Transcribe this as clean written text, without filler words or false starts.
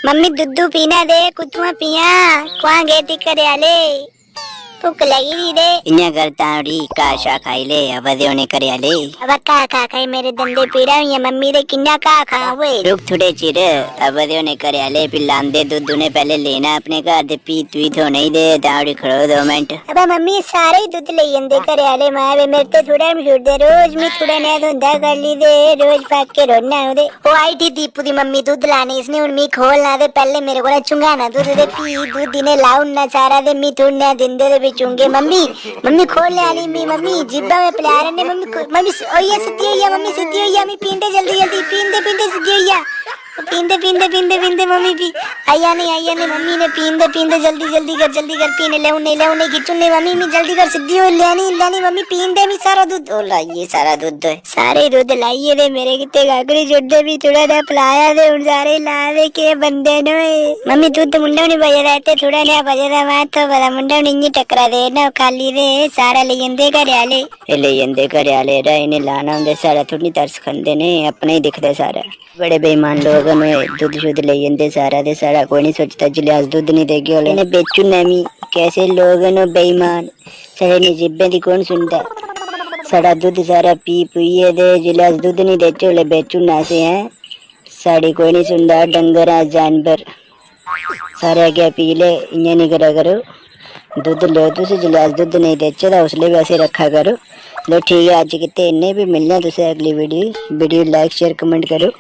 Mummy दुद्धू पीना दे कुतुआ पिया कुआ गए थी करे आले भूख लगी थी दे इन्या करता उड़ी काशा खाई ले अब होने करे आले अब का खाई मेरे दंदे पीड़ा हुई है मम्मी दे किन्ना का खावे रुक थोड़े चिर अब होने करे आले पिलांदे दूध ने पहले लेना अपने घर दे पी तू तो नहीं दे ताड़ी खड़ो 2 मिनट अब मम्मी सारे ही दूध ले जंदे करे आले मां वे मेरे ते थोड़ा मशहूर दे रोज मी थोड़ा ने धुंधा कर ली दे रोज पाक के रोना दे ओ आई थी दीपू दी मम्मी दूध लाने इसने हुन मी खोल ना दे पहले मेरे को चुंगाना दूध दे पी दूध दिने लाऊ ना सारा दे मी थोड़ा दिंदे दे भी चुंगे मम्मी मम्मी खोल ले आली मी मम्मी जिब्बा में पिला रहे ने मम्मी मम्मी ओया सिद्धि होया मम्मी सिद्धि होया मी पींदे जल्दी जल्दी पींदे सिद्धि होया पींदे मम्मी पी आया नहीं मम्मी ने पींदे जल्दी कर पीने ले खिचुन नहीं मम्मी मी जल्दी कर सिद्धि हो लेनी मम्मी पींदे मी सारा दूध ओ लाइए सारा दूध सारे दूध लाइए दे मेरे किते गागरी जुड़ दे भी थोड़ा ना पिलाया दे उन सारे ला दे के बंदे ने मम्मी दूध मुंडा नहीं बजे रहते थोड़ा ना बजे दा मैं तो बड़ा मुंडा नहीं टकरा दे ना खाली दे सारा ले जंदे घरे आले ले जंदे घरे आले रा इन्हें लाना होंदे सारा थोड़ी तरस खंदे ने अपने ही दिखदे सारा बड़े बेईमान लोग ने दूध शुद्ध ले जंदे सारा दे सारा कोई नहीं सोचता जिलियास दूध नहीं देगी वाले ने बेचू नमी कैसे लोग न बेईमान सारे ने जिब्बे दी कौन सुनता सारा दूध सारा पी पीए दे जिलियास दूध नहीं देचे वाले बेचू ना से हैं साड़ी कोई नहीं सुनता डंगरा जानवर सारे क्या पी ले इन्हें नहीं करा करो दूध लो तुझे जिलियास दूध नहीं देचे तो उसले वैसे रखा करो लो ठीक है आज कितने इन्हें भी मिलना तुझे अगली वीडियो लाइक शेयर कमेंट करो।